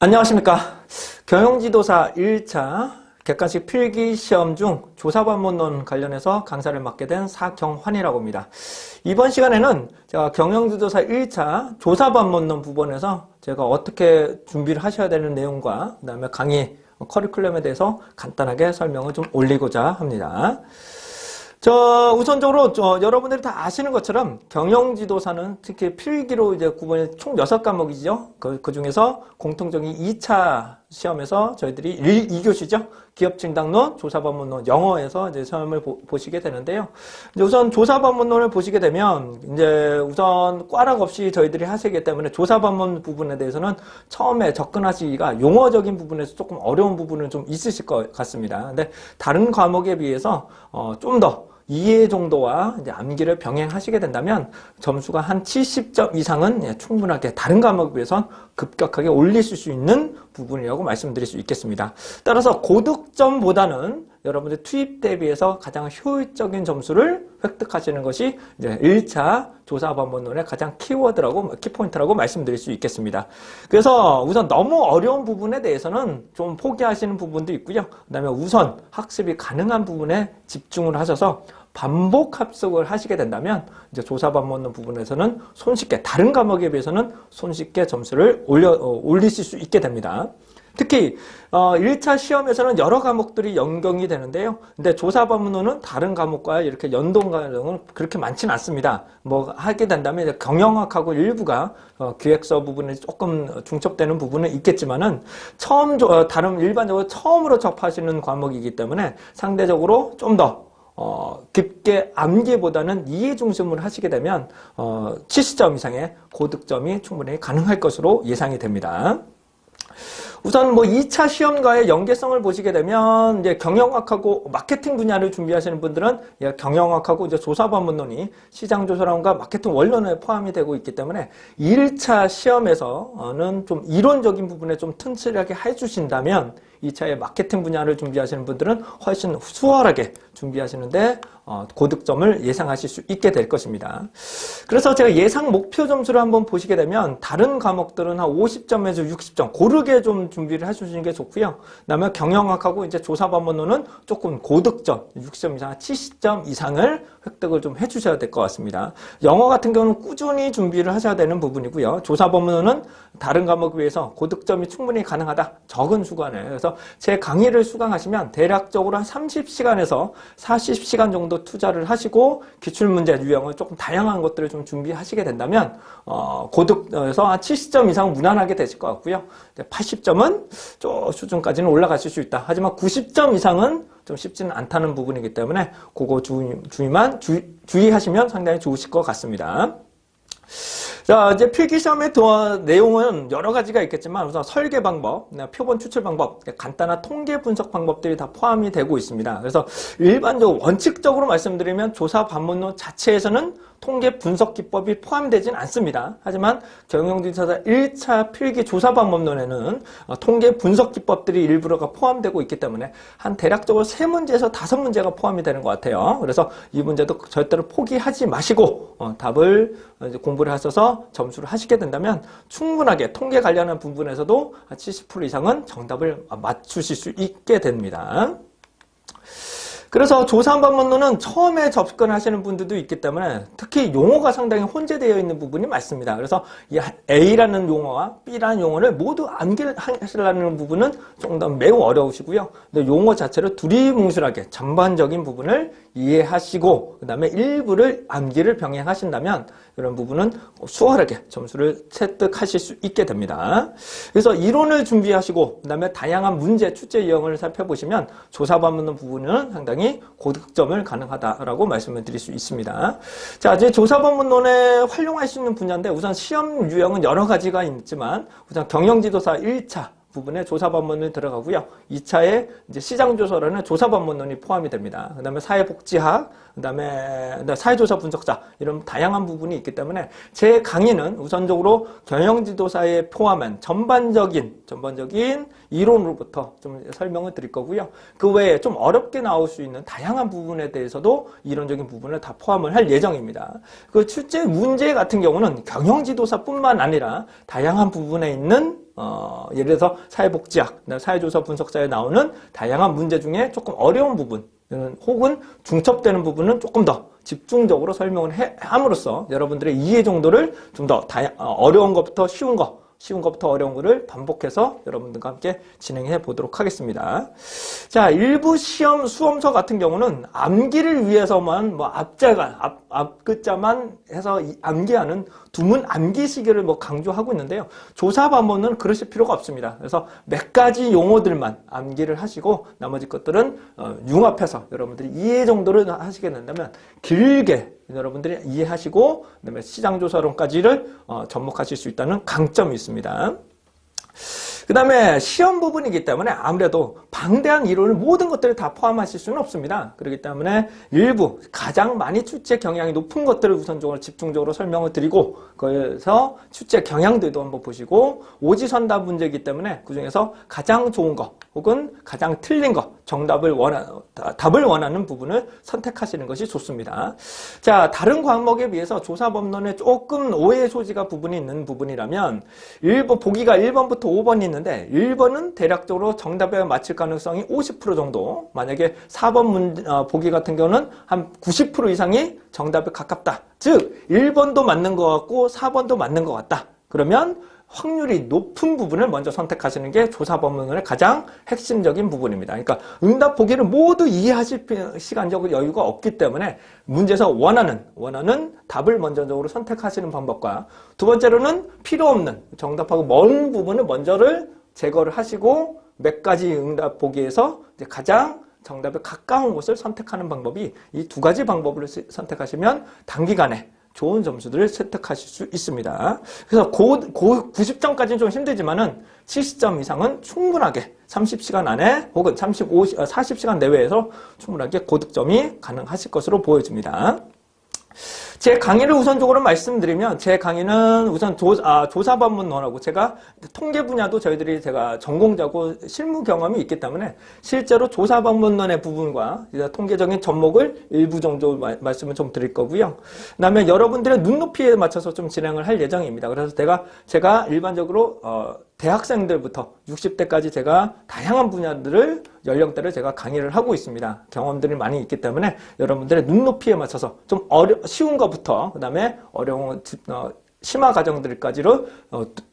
안녕하십니까. 경영지도사 1차 객관식 필기시험 중 조사반문론 관련해서 강사를 맡게 된 사경환이라고 합니다. 이번 시간에는 제가 경영지도사 1차 조사반문론 부분에서 제가 어떻게 준비를 하셔야 되는 내용과 그 다음에 강의 커리큘럼에 대해서 간단하게 설명을 좀 올리고자 합니다. 우선적으로 여러분들이 다 아시는 것처럼 경영지도사는 특히 필기로 이제 구분이 총 6과목이죠. 그 중에서 공통적인 2차 시험에서 저희들이 2교시죠. 기업진단론, 조사반문론, 영어에서 이제 시험을 보시게 되는데요. 이제 우선 조사반문론을 보시게 되면 이제 우선 꽈락 없이 저희들이 하시기 때문에 조사반문 부분에 대해서는 처음에 접근하시기가 용어적인 부분에서 조금 어려운 부분은 좀 있으실 것 같습니다. 근데 다른 과목에 비해서 좀 더 이해 정도와 이제 암기를 병행하시게 된다면 점수가 한 70점 이상은 충분하게 다른 과목에 비해서 급격하게 올리실 수 있는 부분이라고 말씀드릴 수 있겠습니다. 따라서 고득점보다는 여러분들 투입 대비해서 가장 효율적인 점수를 획득하시는 것이 이제 1차 조사반문론의 가장 키포인트라고 말씀드릴 수 있겠습니다. 그래서 우선 너무 어려운 부분에 대해서는 좀 포기하시는 부분도 있고요. 그 다음에 우선 학습이 가능한 부분에 집중을 하셔서 반복 합숙을 하시게 된다면 이제 조사반문론 부분에서는 손쉽게 다른 과목에 비해서는 손쉽게 점수를 올리실 수 있게 됩니다. 특히 1차 시험에서는 여러 과목들이 연동이 되는데요. 근데 조사반문론은 다른 과목과 이렇게 연동 과정은 그렇게 많지는 않습니다. 뭐 하게 된다면 이제 경영학하고 일부가 기획서 부분에 조금 중첩되는 부분은 있겠지만은 다른 일반적으로 처음으로 접하시는 과목이기 때문에 상대적으로 좀 더 깊게 암기보다는 이해 중심으로 하시게 되면 70점 이상의 고득점이 충분히 가능할 것으로 예상이 됩니다. 우선 2차 시험과의 연계성을 보시게 되면 이제 경영학하고 마케팅 분야를 준비하시는 분들은 경영학하고 이제 조사반문론이 시장조사론과 마케팅 원론에 포함이 되고 있기 때문에 1차 시험에서는 좀 이론적인 부분에 좀 튼실하게 해주신다면 2차의 마케팅 분야를 준비하시는 분들은 훨씬 수월하게 준비하시는데 고득점을 예상하실 수 있게 될 것입니다. 그래서 제가 예상 목표 점수를 한번 보시게 되면 다른 과목들은 한 50점에서 60점 고르게 좀 준비를 해주시는 게 좋고요. 그다음에 경영학하고 이제 조사반문론은 조금 고득점 60점 이상, 70점 이상을 획득을 좀 해주셔야 될 것 같습니다. 영어 같은 경우는 꾸준히 준비를 하셔야 되는 부분이고요. 조사반문론은 다른 과목에 비해서 고득점이 충분히 가능하다. 적은 수간에. 그래서 제 강의를 수강하시면 대략적으로 한 30시간에서 40시간 정도 투자를 하시고 기출문제 유형을 조금 다양한 것들을 좀 준비하시게 된다면 고득에서 한 70점 이상 무난하게 되실 것 같고요. 80점은 저 수준까지는 올라가실 수 있다. 하지만 90점 이상은 좀 쉽지는 않다는 부분이기 때문에 그거 주의하시면 상당히 좋으실 것 같습니다. 자, 이제 필기시험의 내용은 여러 가지가 있겠지만 우선 설계 방법, 표본 추출 방법, 간단한 통계 분석 방법들이 다 포함이 되고 있습니다. 그래서 일반적으로 원칙적으로 말씀드리면 조사반문론 자체에서는 통계 분석 기법이 포함되진 않습니다. 하지만 경영지도사 1차 필기 조사반문론에는 통계 분석 기법들이 일부가 포함되고 있기 때문에 한 대략적으로 3문제에서 5문제가 포함이 되는 것 같아요. 그래서 이 문제도 절대로 포기하지 마시고 답을 이제 공부를 하셔서 점수를 하시게 된다면 충분하게 통계 관련한 부분에서도 70% 이상은 정답을 맞추실 수 있게 됩니다. 그래서 조사반문론은 처음에 접근하시는 분들도 있기 때문에 특히 용어가 상당히 혼재되어 있는 부분이 많습니다. 그래서 이 A라는 용어와 B라는 용어를 모두 암기하시려는 부분은 좀 더 매우 어려우시고요. 근데 용어 자체를 두리뭉실하게 전반적인 부분을 이해하시고 그 다음에 일부를 암기를 병행하신다면 이런 부분은 수월하게 점수를 획득하실 수 있게 됩니다. 그래서 이론을 준비하시고 그 다음에 다양한 문제, 출제 유형을 살펴보시면 조사반문론 부분은 상당히 고득점을 가능하다라고 말씀을 드릴 수 있습니다. 자, 이제 조사반문론에 활용할 수 있는 분야인데 우선 시험 유형은 여러 가지가 있지만 우선 경영지도사 1차 부분에 조사반문론이 들어가고요. 2차에 이제 시장조사라는 조사반문론이 포함이 됩니다. 그 다음에 사회복지학, 그 다음에 사회조사 분석자 이런 다양한 부분이 있기 때문에 제 강의는 우선적으로 경영지도사에 포함한 전반적인 이론으로부터 좀 설명을 드릴 거고요. 그 외에 좀 어렵게 나올 수 있는 다양한 부분에 대해서도 이론적인 부분을 다 포함을 할 예정입니다. 그 출제 문제 같은 경우는 경영지도사뿐만 아니라 다양한 부분에 있는 예를 들어서 사회복지학, 사회조사 분석사에 나오는 다양한 문제 중에 조금 어려운 부분 혹은 중첩되는 부분은 조금 더 집중적으로 설명을 함으로써 여러분들의 이해 정도를 좀 더 어려운 것부터 쉬운 것부터 어려운 거를 반복해서 여러분들과 함께 진행해 보도록 하겠습니다. 자, 일부 시험 수험서 같은 경우는 암기를 위해서만 앞글자만 해서 암기하는 두문 암기시기를 강조하고 있는데요. 조사 반문은 그러실 필요가 없습니다. 그래서 몇 가지 용어들만 암기를 하시고 나머지 것들은 융합해서 여러분들이 이해 정도를 하시게 된다면 길게 여러분들이 이해하시고 그다음에 시장조사론까지를 접목하실 수 있다는 강점이 있습니다. 그 다음에 시험 부분이기 때문에 아무래도 방대한 이론을 모든 것들을 다 포함하실 수는 없습니다. 그렇기 때문에 일부 가장 많이 출제 경향이 높은 것들을 우선적으로 집중적으로 설명을 드리고 거기서 출제 경향들도 한번 보시고 오지선답 문제이기 때문에 그중에서 가장 좋은 거 혹은 가장 틀린 거 답을 원하는 부분을 선택하시는 것이 좋습니다. 자, 다른 과목에 비해서 조사법론에 조금 오해 소지가 부분이 있는 부분이라면 보기가 1번부터 5번이 있는데 1번은 대략적으로 정답에 맞힐 가능성이 50% 정도, 만약에 4번 보기 같은 경우는 한 90% 이상이 정답에 가깝다. 즉 1번도 맞는 것 같고 4번도 맞는 것 같다. 그러면 확률이 높은 부분을 먼저 선택하시는 게 조사법론의 가장 핵심적인 부분입니다. 그러니까 응답 보기를 모두 이해하실 시간적 여유가 없기 때문에 문제에서 원하는 답을 먼저적으로 선택하시는 방법과 두 번째로는 필요 없는 정답하고 먼 부분을 먼저를 제거를 하시고 몇 가지 응답 보기에서 이제 가장 정답에 가까운 곳을 선택하는 방법이, 이 두 가지 방법을 선택하시면 단기간에 좋은 점수들을 획득하실 수 있습니다. 그래서 90점까지는 좀 힘들지만은 70점 이상은 충분하게 30시간 안에 혹은 40시간 내외에서 충분하게 고득점이 가능하실 것으로 보여집니다. 제 강의를 우선적으로 말씀드리면, 제 강의는 우선 조사반문론하고, 제가 통계 분야도 제가 전공자고 실무 경험이 있기 때문에 실제로 조사반문론의 부분과 통계적인 접목을 일부 정도 말씀을 좀 드릴 거고요. 그 다음에 여러분들의 눈높이에 맞춰서 좀 진행을 할 예정입니다. 그래서 제가 일반적으로 대학생들부터 60대까지 제가 다양한 분야들을 연령대를 제가 강의를 하고 있습니다. 경험들이 많이 있기 때문에 여러분들의 눈높이에 맞춰서 좀 쉬운 것부터 그다음에 어려운 심화 과정들까지로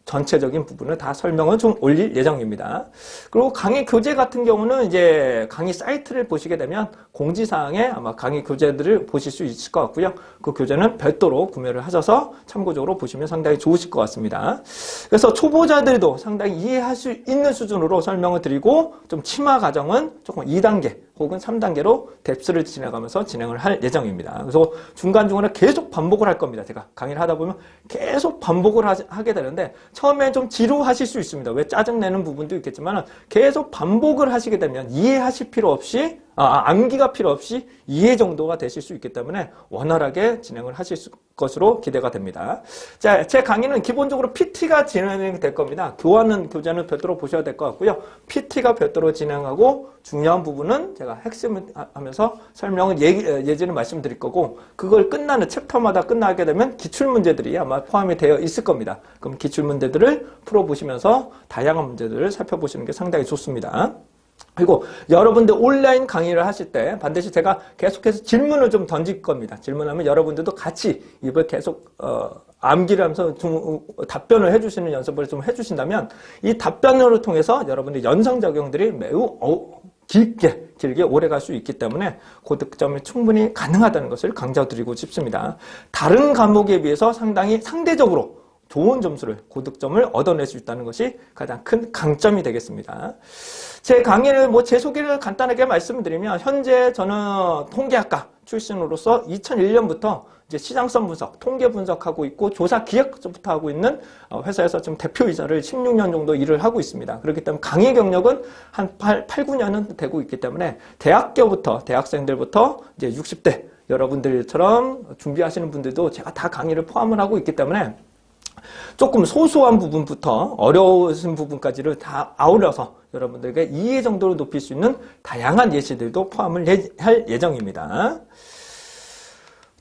전체적인 부분을 다 설명을 좀 올릴 예정입니다. 그리고 강의 교재 같은 경우는 이제 강의 사이트를 보시게 되면 공지사항에 아마 강의 교재들을 보실 수 있을 것 같고요. 그 교재는 별도로 구매를 하셔서 참고적으로 보시면 상당히 좋으실 것 같습니다. 그래서 초보자들도 상당히 이해할 수 있는 수준으로 설명을 드리고, 좀 심화 과정은 조금 2단계 혹은 3단계로 뎁스를 지나가면서 진행을 할 예정입니다. 그래서 중간중간에 계속 반복을 할 겁니다. 제가 강의를 하다 보면 계속 반복을 하게 되는데 처음에 좀 지루하실 수 있습니다. 왜 짜증내는 부분도 있겠지만 계속 반복을 하시게 되면 이해하실 필요 없이 암기가 필요 없이 이해 정도가 되실 수 있기 때문에 원활하게 진행을 하실 것으로 기대가 됩니다. 자, 제 강의는 기본적으로 PT가 진행될 겁니다. 교재는 별도로 보셔야 될 것 같고요. PT가 별도로 진행하고 중요한 부분은 제가 핵심을 하면서 설명을 예제를 말씀드릴 거고, 그걸 챕터마다 끝나게 되면 기출문제들이 아마 포함이 되어 있을 겁니다. 그럼 기출문제들을 풀어보시면서 다양한 문제들을 살펴보시는 게 상당히 좋습니다. 그리고 여러분들 온라인 강의를 하실 때 반드시 제가 계속해서 질문을 좀 던질 겁니다. 질문하면 여러분들도 같이 입을 계속 암기를 하면서 좀 답변을 해주시는 연습을 좀 해주신다면, 이 답변을 통해서 여러분들 연상 적용들이 매우 길게 오래 갈 수 있기 때문에 고득점이 충분히 가능하다는 것을 강조드리고 싶습니다. 다른 과목에 비해서 상대적으로 좋은 점수를, 고득점을 얻어낼 수 있다는 것이 가장 큰 강점이 되겠습니다. 제 강의를 제 소개를 간단하게 말씀드리면, 현재 저는 통계학과 출신으로서 2001년부터 이제 시장성 분석, 통계 분석하고 있고 조사 기획부터 하고 있는 회사에서 지금 대표이사를 16년 정도 일을 하고 있습니다. 그렇기 때문에 강의 경력은 한 8, 9년은 되고 있기 때문에 대학생들부터 이제 60대 여러분들처럼 준비하시는 분들도 제가 다 강의를 포함을 하고 있기 때문에 조금 소소한 부분부터 어려운 부분까지를 다 아우러서 여러분들에게 이해 정도를 높일 수 있는 다양한 예시들도 포함을 할 예정입니다.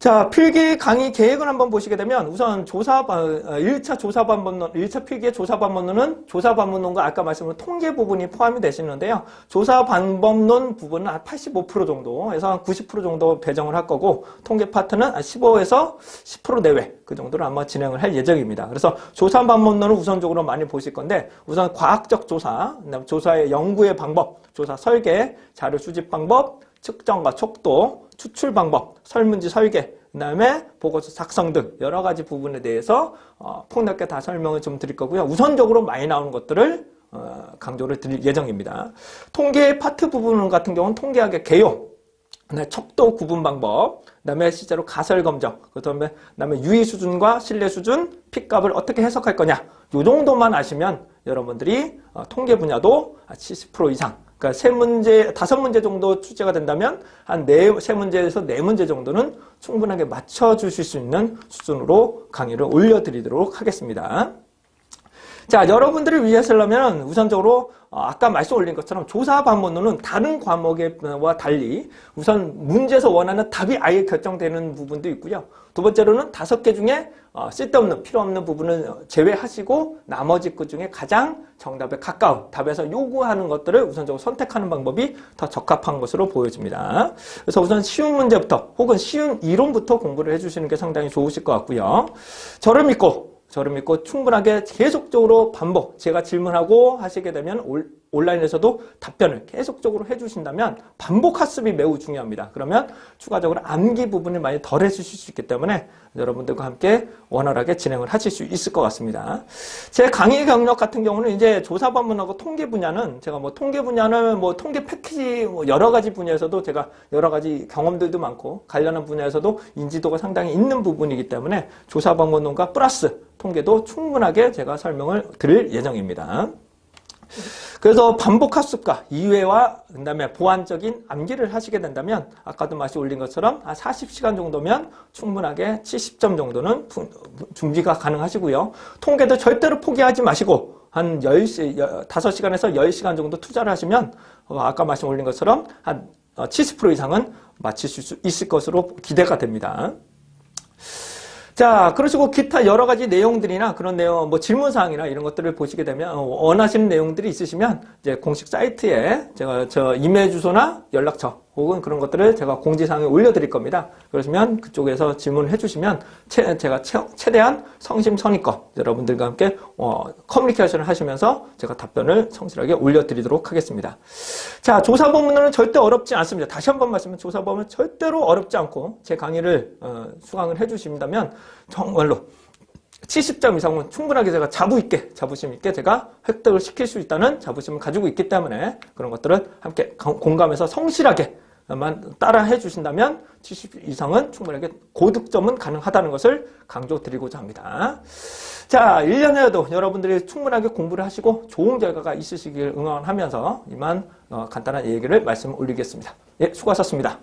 자, 필기 강의 계획을 한번 보시게 되면 우선 1차 조사 반문론, 1차 필기의 조사 반문론은 조사 반문론과 아까 말씀드린 통계 부분이 포함이 되시는데요. 조사 반문론 부분은 한 85% 정도에서 한 90% 정도 배정을 할 거고, 통계 파트는 15에서 10% 내외 그 정도로 아마 진행을 할 예정입니다. 그래서 조사 반문론을 우선적으로 많이 보실 건데, 우선 과학적 조사, 조사의 연구의 방법, 조사 설계, 자료 수집 방법, 측정과 촉도, 추출 방법, 설문지 설계, 그 다음에 보고서 작성 등 여러 가지 부분에 대해서 폭넓게 다 설명을 좀 드릴 거고요. 우선적으로 많이 나오는 것들을 강조를 드릴 예정입니다. 통계 파트 부분 같은 경우는 통계학의 개요, 척도 구분 방법, 그 다음에 실제로 가설 검정, 그 다음에 유의 수준과 신뢰 수준, 픽값을 어떻게 해석할 거냐, 요 정도만 아시면 여러분들이 통계 분야도 70% 이상, 그러니까 5문제 정도 출제가 된다면 한 3문제에서 4문제 정도는 충분하게 맞춰주실 수 있는 수준으로 강의를 올려드리도록 하겠습니다. 자, 여러분들을 위해서라면 우선적으로 아까 말씀 올린 것처럼 조사 반문론은 다른 과목과 달리 우선 문제에서 원하는 답이 아예 결정되는 부분도 있고요. 두 번째로는 5개 중에 쓸데없는, 필요 없는 부분은 제외하시고 나머지 것 중에 가장 정답에 가까운 답에서 요구하는 것들을 우선적으로 선택하는 방법이 더 적합한 것으로 보여집니다. 그래서 우선 쉬운 문제부터 혹은 쉬운 이론부터 공부를 해주시는 게 상당히 좋으실 것 같고요. 저를 믿고 충분하게 계속적으로 반복, 제가 질문하고 하시게 되면 온라인에서도 답변을 계속적으로 해주신다면 반복 학습이 매우 중요합니다. 그러면 추가적으로 암기 부분을 많이 덜 해주실 수 있기 때문에 여러분들과 함께 원활하게 진행을 하실 수 있을 것 같습니다. 제 강의 경력 같은 경우는 이제 조사 반문하고 통계 분야는 제가 통계 분야는 통계 패키지 여러 가지 분야에서도 제가 여러 가지 경험들도 많고 관련한 분야에서도 인지도가 상당히 있는 부분이기 때문에 조사 반문론과 플러스 통계도 충분하게 제가 설명을 드릴 예정입니다. 그래서 반복 학습과 이해와 그다음에 보완적인 암기를 하시게 된다면 아까도 말씀 올린 것처럼 한 40시간 정도면 충분하게 70점 정도는 준비가 가능하시고요. 통계도 절대로 포기하지 마시고 한 5시간에서 10시간 정도 투자를 하시면 아까 말씀 올린 것처럼 한 70% 이상은 맞추실 수 있을 것으로 기대가 됩니다. 자, 그러시고 기타 여러 가지 내용들이나 그런 내용, 질문사항이나 이런 것들을 보시게 되면 원하시는 내용들이 있으시면 이제 공식 사이트에 제가 이메일 주소나 연락처 혹은 그런 것들을 제가 공지사항에 올려드릴 겁니다. 그러시면 그쪽에서 질문을 해주시면 제가 최대한 성심성의껏 여러분들과 함께 커뮤니케이션을 하시면서 제가 답변을 성실하게 올려드리도록 하겠습니다. 자, 조사 본문은 절대 어렵지 않습니다. 다시 한번 말씀드리면 조사 본문은 절대로 어렵지 않고 제 강의를 수강을 해주신다면 정말로 70점 이상은 충분하게 제가 자부심 있게 제가 획득을 시킬 수 있다는 자부심을 가지고 있기 때문에 그런 것들을 함께 공감해서 성실하게만 따라 해주신다면 70 이상은 충분하게 고득점은 가능하다는 것을 강조드리고자 합니다. 자, 1년에도 여러분들이 충분하게 공부를 하시고 좋은 결과가 있으시길 응원하면서 이만 간단한 얘기를 말씀 올리겠습니다. 예, 수고하셨습니다.